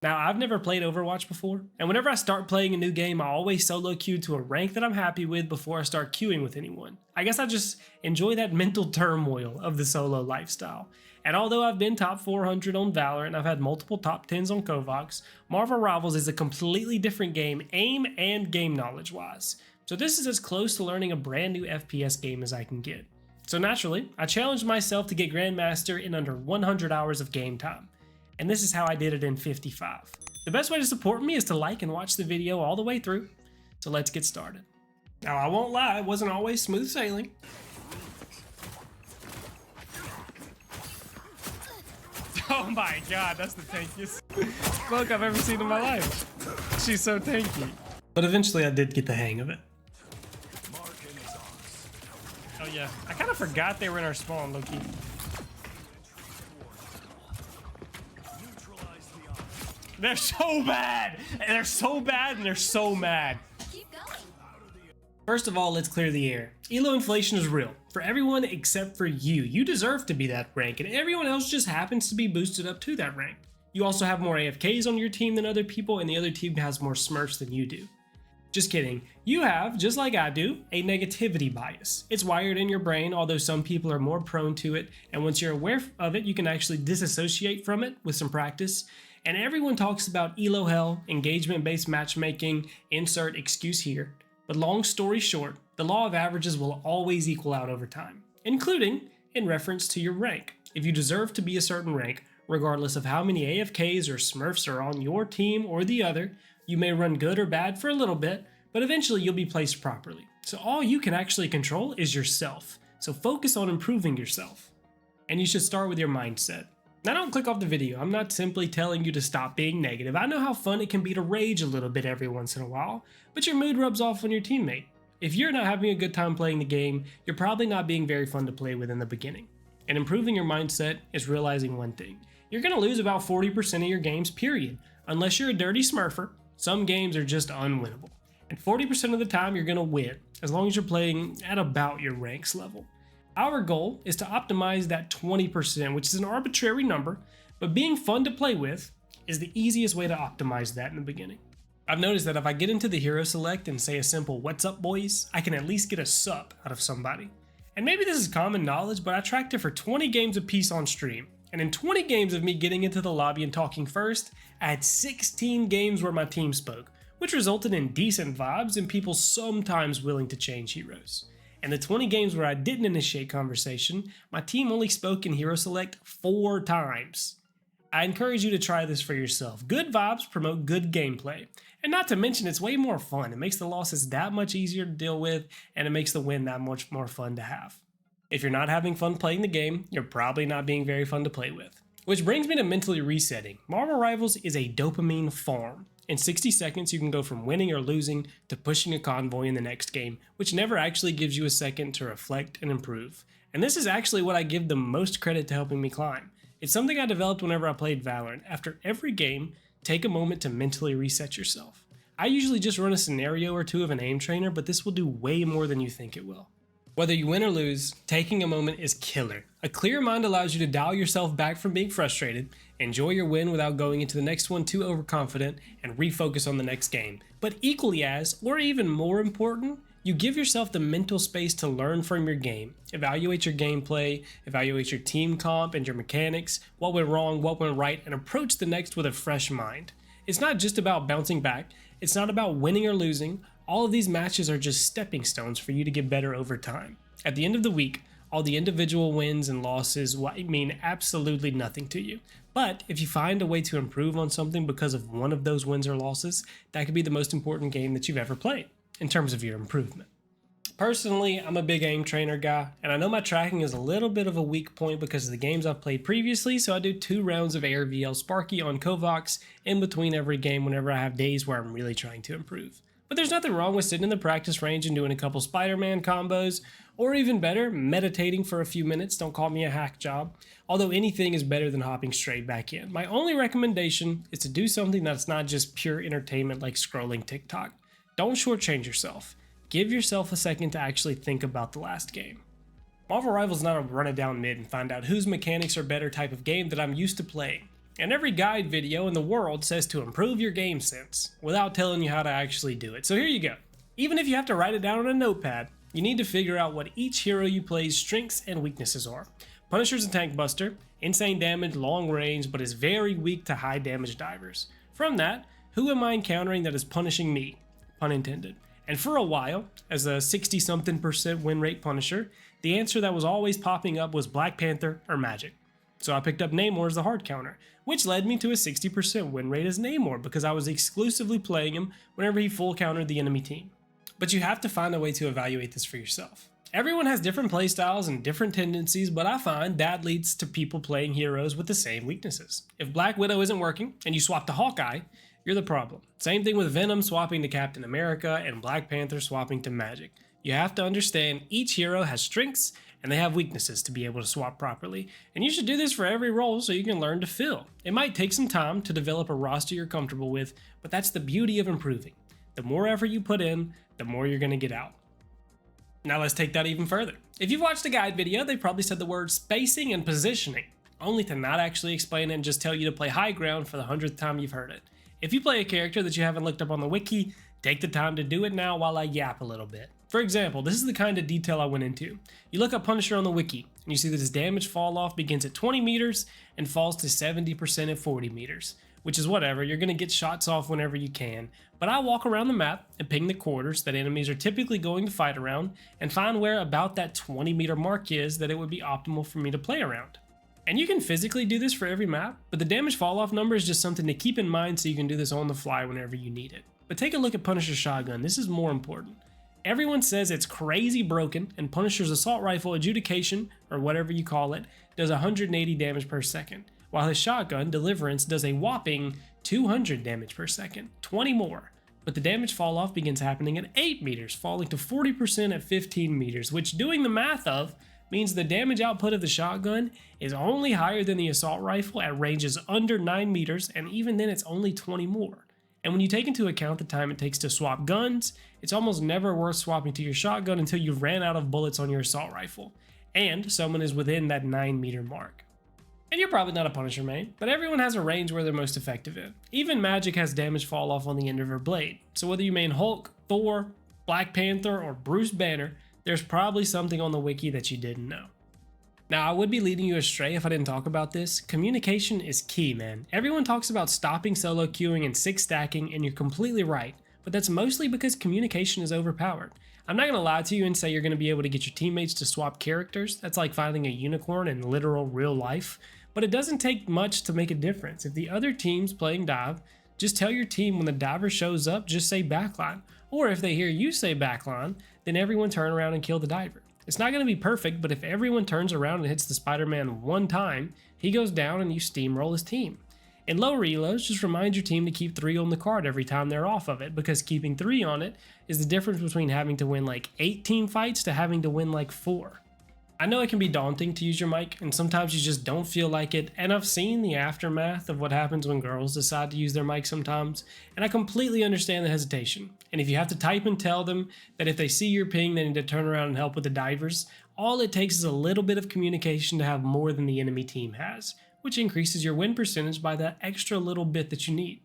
Now, I've never played Overwatch before, and whenever I start playing a new game, I always solo queue to a rank that I'm happy with before I start queuing with anyone. I guess I just enjoy that mental turmoil of the solo lifestyle. And although I've been top 400 on Valorant and I've had multiple top 10s on Kovacs, Marvel Rivals is a completely different game aim and game knowledge wise. So this is as close to learning a brand new FPS game as I can get. So naturally, I challenged myself to get Grandmaster in under 100 hours of game time. And this is how I did it in 55. The best way to support me is to like and watch the video all the way through. So let's get started. Now I won't lie, it wasn't always smooth sailing. Oh my god, that's the tankiest bug I've ever seen in my life. She's so tanky. But eventually I did get the hang of it. Oh yeah, I kind of forgot they were in our spawn, low-key. They're so bad! They're so bad and they're so mad. First of all, let's clear the air. Elo Inflation is real. For everyone except for you. You deserve to be that rank, and everyone else just happens to be boosted up to that rank. You also have more AFKs on your team than other people, and the other team has more smurfs than you do. Just kidding. You have, just like I do, a negativity bias. It's wired in your brain, although some people are more prone to it, and once you're aware of it, you can actually disassociate from it with some practice. And everyone talks about Elo hell, engagement-based matchmaking, insert excuse here. But long story short, the law of averages will always equal out over time, including in reference to your rank. If you deserve to be a certain rank, regardless of how many AFKs or smurfs are on your team or the other, you may run good or bad for a little bit, but eventually you'll be placed properly. So all you can actually control is yourself. So focus on improving yourself. And you should start with your mindset. Now don't click off the video, I'm not simply telling you to stop being negative. I know how fun it can be to rage a little bit every once in a while, but your mood rubs off on your teammate. If you're not having a good time playing the game, you're probably not being very fun to play with in the beginning. And improving your mindset is realizing one thing. You're going to lose about 40% of your games, period. Unless you're a dirty smurfer, some games are just unwinnable. And 40% of the time you're going to win, as long as you're playing at about your ranks level. Our goal is to optimize that 20%, which is an arbitrary number, but being fun to play with is the easiest way to optimize that in the beginning. I've noticed that if I get into the hero select and say a simple "what's up boys," I can at least get a sup out of somebody. And maybe this is common knowledge, but I tracked it for 20 games apiece on stream. And in 20 games of me getting into the lobby and talking first, I had 16 games where my team spoke, which resulted in decent vibes and people sometimes willing to change heroes. And the 20 games where I didn't initiate conversation, my team only spoke in Hero Select 4 times. I encourage you to try this for yourself. Good vibes promote good gameplay. And not to mention, it's way more fun. It makes the losses that much easier to deal with, and it makes the win that much more fun to have. If you're not having fun playing the game, you're probably not being very fun to play with. Which brings me to mentally resetting. Marvel Rivals is a dopamine farm. In 60 seconds, you can go from winning or losing to pushing a convoy in the next game, which never actually gives you a second to reflect and improve. And this is actually what I give the most credit to helping me climb. It's something I developed whenever I played Valorant. After every game, take a moment to mentally reset yourself. I usually just run a scenario or two of an aim trainer, but this will do way more than you think it will. Whether you win or lose, taking a moment is killer. A clear mind allows you to dial yourself back from being frustrated, enjoy your win without going into the next one too overconfident, and refocus on the next game. But equally as, or even more important, you give yourself the mental space to learn from your game, evaluate your gameplay, evaluate your team comp and your mechanics, what went wrong, what went right, and approach the next with a fresh mind. It's not just about bouncing back, it's not about winning or losing. All of these matches are just stepping stones for you to get better over time. At the end of the week, all the individual wins and losses mean absolutely nothing to you. But if you find a way to improve on something because of one of those wins or losses, that could be the most important game that you've ever played in terms of your improvement. Personally, I'm a big aim trainer guy, and I know my tracking is a little bit of a weak point because of the games I've played previously, so I do 2 rounds of Air VL Sparky on Kovacs in between every game whenever I have days where I'm really trying to improve. But there's nothing wrong with sitting in the practice range and doing a couple Spider-Man combos, or even better, meditating for a few minutes. Don't call me a hack job, although anything is better than hopping straight back in. My only recommendation is to do something that's not just pure entertainment like scrolling TikTok. Don't shortchange yourself. Give yourself a second to actually think about the last game. Marvel Rivals is not a run it down mid and find out whose mechanics are better type of game that I'm used to playing. and every guide video in the world says to improve your game sense, without telling you how to actually do it. So here you go. Even if you have to write it down on a notepad, you need to figure out what each hero you play's strengths and weaknesses are. Punisher's a tank buster, insane damage, long range, but is very weak to high damage divers. From that, who am I encountering that is punishing me? Pun intended. And for a while, as a 60-something% win rate Punisher, the answer that was always popping up was Black Panther or Magic. So I picked up Namor as the hard counter, which led me to a 60% win rate as Namor because I was exclusively playing him whenever he full countered the enemy team. But you have to find a way to evaluate this for yourself. Everyone has different playstyles and different tendencies, but I find that leads to people playing heroes with the same weaknesses. If Black Widow isn't working and you swap to Hawkeye, you're the problem. Same thing with Venom swapping to Captain America and Black Panther swapping to Magic. You have to understand each hero has strengths and they have weaknesses to be able to swap properly, and you should do this for every role so you can learn to fill. It might take some time to develop a roster you're comfortable with, but that's the beauty of improving. The more effort you put in, the more you're going to get out. Now let's take that even further. If you've watched a guide video, they probably said the words spacing and positioning, only to not actually explain it and just tell you to play high ground for the 100th time you've heard it. If you play a character that you haven't looked up on the wiki, take the time to do it now while I yap a little bit. For example, this is the kind of detail I went into. You look up Punisher on the wiki, and you see that his damage fall off begins at 20 meters and falls to 70% at 40 meters. Which is whatever, you're going to get shots off whenever you can, but I walk around the map and ping the quarters that enemies are typically going to fight around and find where about that 20 meter mark is that it would be optimal for me to play around. And you can physically do this for every map, but the damage fall off number is just something to keep in mind so you can do this on the fly whenever you need it. But take a look at Punisher's shotgun, this is more important. Everyone says it's crazy broken, and Punisher's assault rifle adjudication, or whatever you call it, does 180 damage per second. While his shotgun, Deliverance, does a whopping 200 damage per second, 20 more. But the damage fall off begins happening at 8 meters, falling to 40% at 15 meters, which doing the math of means the damage output of the shotgun is only higher than the assault rifle at ranges under 9 meters, and even then it's only 20 more. And when you take into account the time it takes to swap guns, it's almost never worth swapping to your shotgun until you've ran out of bullets on your assault rifle, and someone is within that 9 meter mark. And you're probably not a Punisher main, but everyone has a range where they're most effective in. Even Magic has damage fall off on the end of her blade, so whether you main Hulk, Thor, Black Panther, or Bruce Banner, there's probably something on the wiki that you didn't know. Now, I would be leading you astray if I didn't talk about this. Communication is key, man. Everyone talks about stopping solo queuing and 6 stacking, and you're completely right, but that's mostly because communication is overpowered. I'm not going to lie to you and say you're going to be able to get your teammates to swap characters. That's like finding a unicorn in literal real life. But it doesn't take much to make a difference. If the other team's playing dive, just tell your team when the diver shows up, just say backline. Or if they hear you say backline, then everyone turn around and kill the diver. It's not going to be perfect, but if everyone turns around and hits the Spider-Man one time, he goes down and you steamroll his team. In lower elos, just remind your team to keep 3 on the card every time they're off of it, because keeping 3 on it is the difference between having to win like 8 team fights to having to win like 4. I know it can be daunting to use your mic, and sometimes you just don't feel like it, and I've seen the aftermath of what happens when girls decide to use their mic sometimes, and I completely understand the hesitation. And if you have to type and tell them that if they see your ping they need to turn around and help with the divers, all it takes is a little bit of communication to have more than the enemy team has, which increases your win percentage by that extra little bit that you need.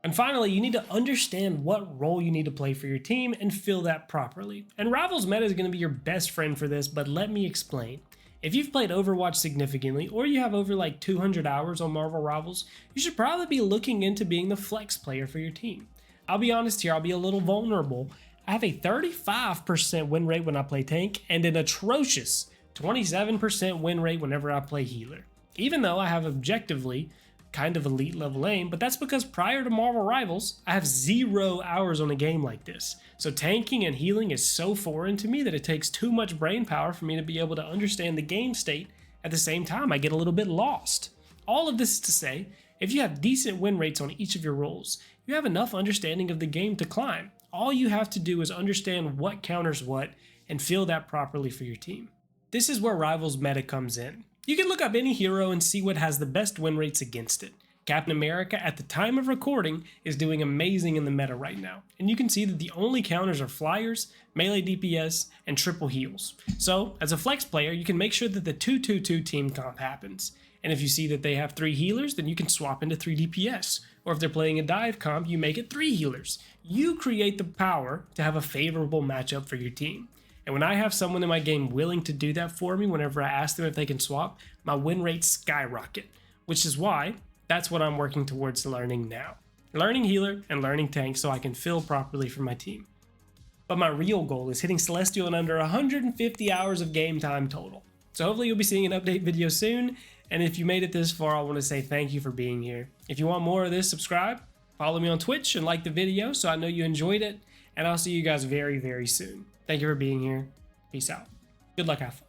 And finally, you need to understand what role you need to play for your team and fill that properly. And Rivals Meta is going to be your best friend for this, but let me explain. If you've played Overwatch significantly, or you have over like 200 hours on Marvel Rivals, you should probably be looking into being the flex player for your team. I'll be honest here, I'll be a little vulnerable. I have a 35% win rate when I play tank, and an atrocious 27% win rate whenever I play healer. Even though I have objectively kind of elite level aim, but that's because prior to Marvel Rivals, I have 0 hours on a game like this. So tanking and healing is so foreign to me that it takes too much brain power for me to be able to understand the game state. At the same time, I get a little bit lost. All of this is to say, if you have decent win rates on each of your roles, you have enough understanding of the game to climb. All you have to do is understand what counters what and fill that properly for your team. This is where Rivals Meta comes in. You can look up any hero and see what has the best win rates against it. Captain America, at the time of recording, is doing amazing in the meta right now, and you can see that the only counters are flyers, melee DPS, and triple heals. So, as a flex player, you can make sure that the 2-2-2 team comp happens. And if you see that they have 3 healers, then you can swap into 3 DPS. Or if they're playing a dive comp, you make it 3 healers. You create the power to have a favorable matchup for your team. And when I have someone in my game willing to do that for me, whenever I ask them if they can swap, my win rates skyrocket. Which is why that's what I'm working towards learning now. Learning healer and learning tank so I can fill properly for my team. But my real goal is hitting Celestial in under 150 hours of game time total. So hopefully you'll be seeing an update video soon. And if you made it this far, I want to say thank you for being here. If you want more of this, subscribe, follow me on Twitch, and like the video so I know you enjoyed it. And I'll see you guys very, very soon. Thank you for being here. Peace out. Good luck, have fun.